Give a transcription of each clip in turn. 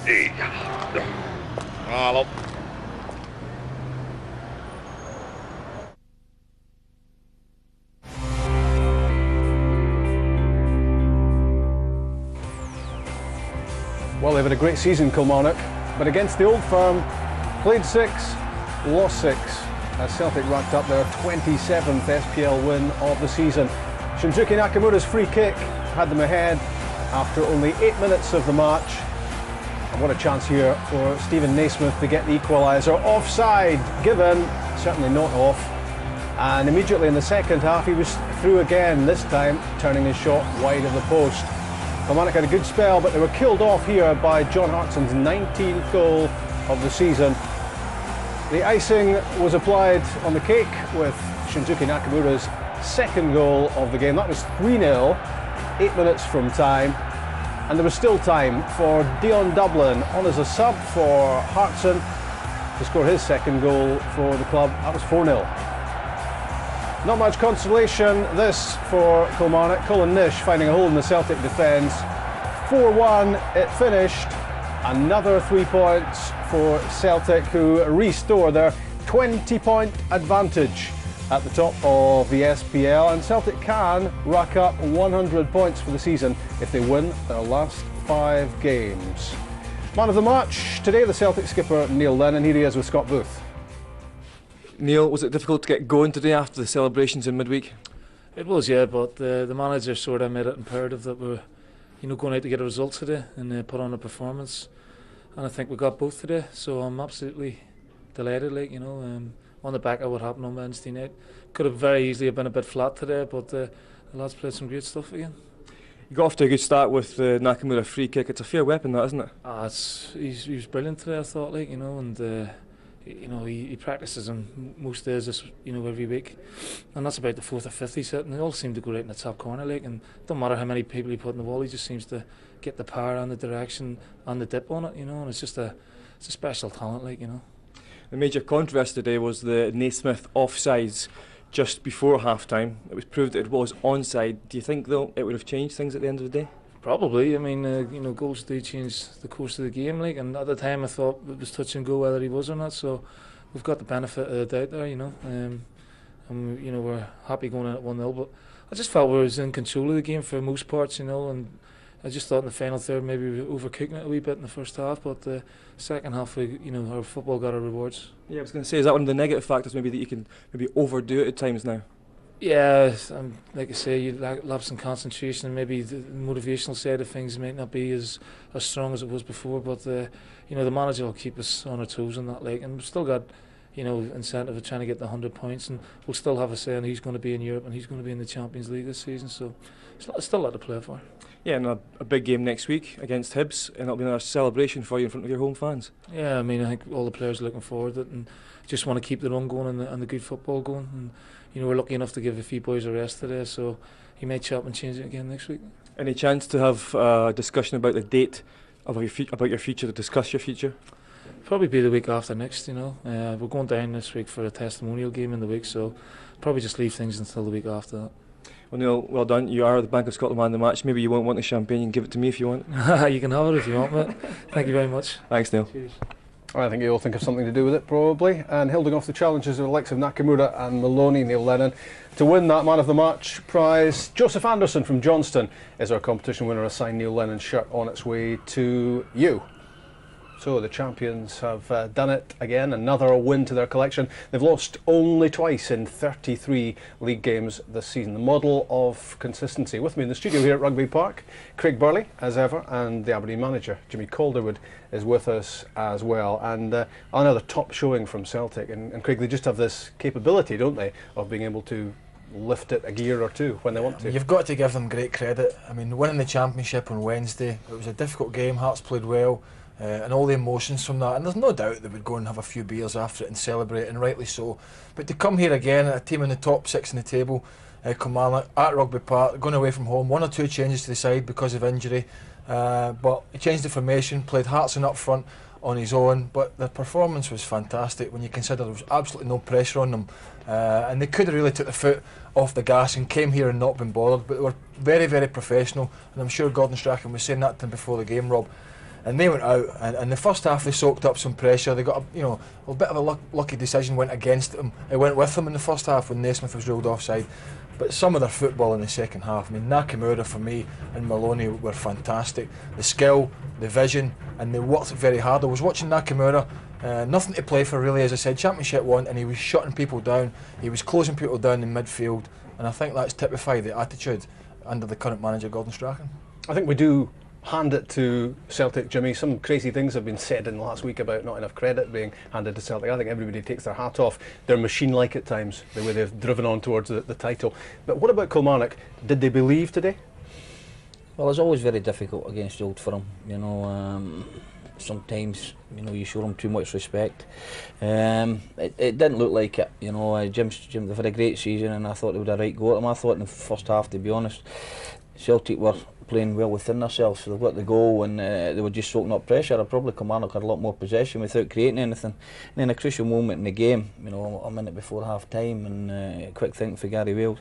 Hello. Well, they've had a great season, Kilmarnock, but against the old firm, played 6, lost 6, as Celtic racked up their 27th SPL win of the season. Shinzuki Nakamura's free kick had them ahead after only 8 minutes of the match. And what a chance here for Stephen Naismith to get the equaliser. Offside given, certainly not off. And immediately in the second half he was through again, this time turning his shot wide of the post. Kilmarnock had a good spell, but they were killed off here by John Hartson's 19th goal of the season. The icing was applied on the cake with Shinzuki Nakamura's second goal of the game. That was 3-0, 8 minutes from time. And there was still time for Dion Dublin on as a sub for Hartson to score his second goal for the club. That was 4-0. Not much consolation this for Kilmarnock. Colin Nish finding a hole in the Celtic defence. 4-1 it finished. Another 3 points for Celtic, who restore their 20-point advantage at the top of the SPL, and Celtic can rack up 100 points for the season if they win their last 5 games. Man of the match today, the Celtic skipper Neil Lennon. Here he is with Scott Booth. Neil, was it difficult to get going today after the celebrations in midweek? It was, yeah, but the manager sort of made it imperative that we're, going out to get a result today and put on a performance. And I think we got both today, so I'm absolutely delighted. On the back of what happened on Wednesday night, could have very easily have been a bit flat today, but the lads played some great stuff again. You got off to a good start with the Nakamura free kick. It's a fair weapon, that, isn't it? He was brilliant today, I thought. He practices them most days, every week, and that's about the 4th or 5th he's hit, and they all seem to go right in the top corner, and don't matter how many people he put in the wall, he just seems to get the power and the direction and the dip on it, and it's a special talent, The major controversy today was the Naismith offsides just before half time. It was proved that it was onside. Do you think, though, it would have changed things at the end of the day? Probably. Goals do change the course of the game, and at the time I thought it was touch and go whether he was or not, so we've got the benefit of the doubt there, and we're happy going in at 1-0, but I just felt we was in control of the game for most parts, and I just thought in the final third maybe we were overcooking it a wee bit in the first half, but the second half, our football got our rewards. Yeah, I was going to say, is that one of the negative factors maybe that you can maybe overdo it at times now? Yeah, like I say, you lapse in concentration, and maybe the motivational side of things might not be as strong as it was before, but the manager will keep us on our toes on that, and we've still got incentive of trying to get the 100 points, and we'll still have a say on who's going to be in Europe and who's going to be in the Champions League this season, so it's still a lot to play for. Yeah, and a big game next week against Hibs, and it'll be another celebration for you in front of your home fans. Yeah, I think all the players are looking forward to it and just want to keep the run going and the good football going. And we're lucky enough to give a few boys a rest today, so he may chop and change it again next week. Any chance to have a discussion about the date about your future, to discuss your future? Probably be the week after next. We're going down this week for a testimonial game in the week, so probably just leave things until the week after that. Well, Neil, well done. You are the Bank of Scotland man of the match. Maybe you won't want the champagne. You can give it to me if you want. You can have it if you want, mate. Thank you very much. Thanks, Neil. Cheers. I think you'll think of something to do with it, probably. And holding off the challenges of the likes of Nakamura and Maloney, Neil Lennon, to win that Man of the Match prize. Joseph Anderson from Johnston is our competition winner. A signed Neil Lennon shirt on its way to you. So the champions have done it again, another win to their collection. They've lost only twice in 33 league games this season. The model of consistency. With me in the studio here at Rugby Park, Craig Burley, as ever, and the Aberdeen manager, Jimmy Calderwood, is with us as well. And another top showing from Celtic. And Craig, they just have this capability, don't they, of being able to lift it a gear or two when they want to. You've got to give them great credit. Winning the championship on Wednesday, it was a difficult game. Hearts played well. And all the emotions from that, and there's no doubt they would go and have a few beers after it and celebrate, and rightly so. But to come here again, a team in the top 6 in the table, Kilmarnock at Rugby Park, going away from home, 1 or 2 changes to the side because of injury, but he changed the formation, played Hartson up front on his own, but the performance was fantastic when you consider there was absolutely no pressure on them, and they could have really took the foot off the gas and came here and not been bothered, but they were very, very professional, and I'm sure Gordon Strachan was saying that to them before the game, Rob. and they went out, and the first half they soaked up some pressure. They got a bit of a lucky decision went against them. It went with them in the first half when Naismith was ruled offside. But some of their football in the second half, I mean, Nakamura for me and Maloney were fantastic. The skill, the vision, and they worked very hard. I was watching Nakamura, nothing to play for really, as I said, Championship won, and he was shutting people down, he was closing people down in midfield, and I think that's typified the attitude under the current manager, Gordon Strachan. I think we do hand it to Celtic, Jimmy. Some crazy things have been said in the last week about not enough credit being handed to Celtic. I think everybody takes their hat off. They're machine-like at times, the way they've driven on towards the title. But what about Kilmarnock? Did they believe today? Well, it's always very difficult against the Old Firm. Sometimes you show them too much respect. It didn't look like it. Jim, they've had a great season, and I thought they would have right go at them. I thought in the first half, to be honest, Celtic were playing well within themselves, so they've got the goal and they were just soaking up pressure. Probably Kilmarnock had a lot more possession without creating anything. And then a crucial moment in the game, a minute before half time, and quick thinking for Gary Wales,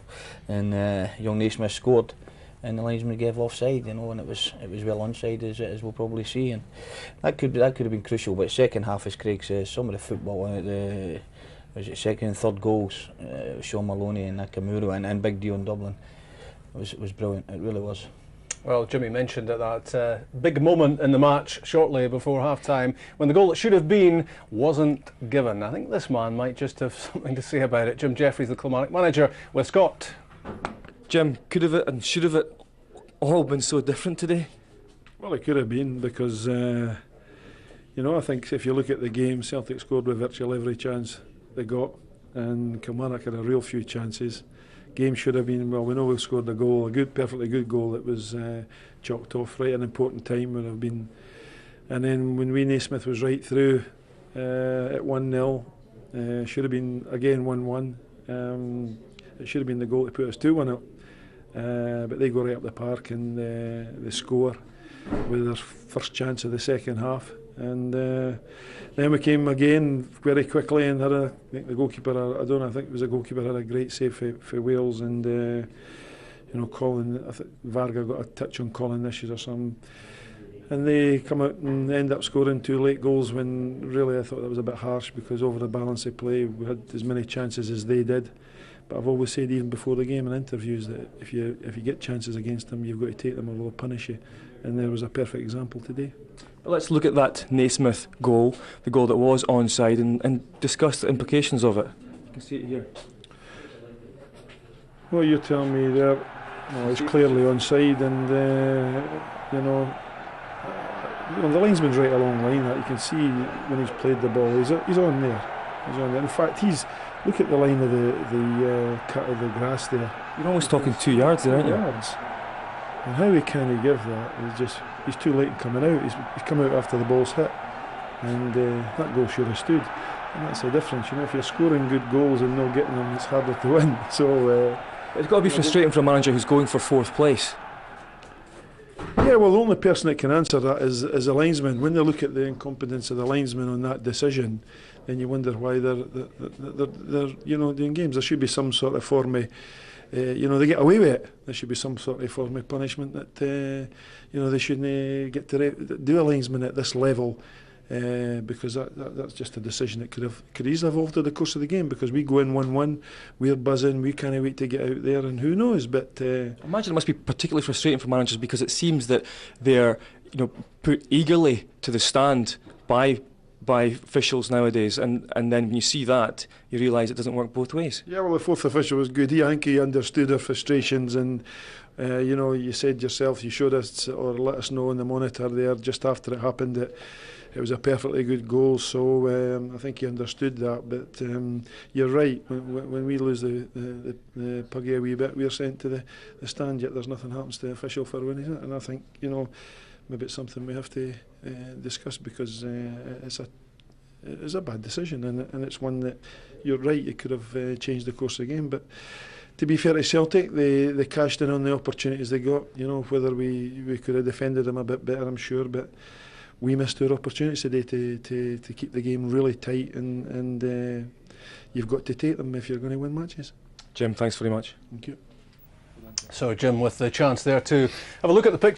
and young Naismith scored, and the linesman gave offside, and it was well onside, as we'll probably see, and that could have been crucial. But second half, as Craig says, some of the football, was it second and third goals, Sean Maloney and Nakamura and Big Dio in Dublin, it was brilliant. It really was. Well, Jimmy mentioned that big moment in the match shortly before half-time when the goal that should have been wasn't given. I think this man might just have something to say about it. Jim Jeffries, the Kilmarnock manager, with Scott. Jim, could have it and should have it all been so different today? Well, it could have been because, I think if you look at the game, Celtic scored with virtually every chance they got, and Kilmarnock had a real few chances. Game should have been, well, we know we've scored a goal, perfectly good goal that was chalked off right at an important time would have been. And then when Naismith was right through at 1-0, should have been again 1-1. It should have been the goal to put us 2-1 up. But they go right up the park and they score with their first chance of the second half. And then we came again very quickly and had I think the goalkeeper, I think it was a goalkeeper, had a great save for Wales, and Colin, I think Varga got a touch on Colin Nishes or something. And they come out and end up scoring 2 late goals when really I thought that was a bit harsh, because over the balance of play we had as many chances as they did. But I've always said, even before the game in interviews, that if you get chances against them, you've got to take them or they'll punish you. And there was a perfect example today. Let's look at that Naismith goal, the goal that was onside, and discuss the implications of it. You can see it here. Well, you're telling me there, it's clearly onside, and the linesman's right along line. That you can see when he's played the ball, he's on there. He's on there. In fact, look at the line of the cut of the grass there. You're almost talking 2 yards there, aren't you? Yards. And how can he give that? He's too late in coming out. He's come out after the ball's hit, and that goal should have stood. And that's the difference. If you're scoring good goals and not getting them, it's harder to win. So it's got to be frustrating for a manager who's going for 4th place. Yeah, well, the only person that can answer that is a linesman. When they look at the incompetence of the linesman on that decision, then you wonder why they're doing games. There should be some sort of form of, they get away with it. There should be some sort of form of punishment that they shouldn't get to do a linesman at this level, because that's just a decision that could easily have altered the course of the game, because we go in 1-1, we're buzzing, we can't wait to get out there, and who knows. But I imagine it must be particularly frustrating for managers, because it seems that they're put eagerly to the stand by officials nowadays, and then when you see that, you realise it doesn't work both ways. Yeah, well, the 4th official was good. I think he understood our frustrations, and you said yourself, you showed us or let us know on the monitor there just after it happened that it was a perfectly good goal. So I think he understood that. But you're right. When we lose the puggy a wee bit, we're sent to the stand. Yet there's nothing happens to the official for winning it. And I think maybe it's something we have to discuss, because it's a bad decision, and it's one that you're right, it could have changed the course of the game. But to be fair to Celtic, they cashed in on the opportunities they got. Whether we could have defended them a bit better, I'm sure, but we missed our opportunities today to keep the game really tight, and you've got to take them if you're going to win matches. Jim, thanks very much. Thank you. So Jim, with the chance there to have a look at the picture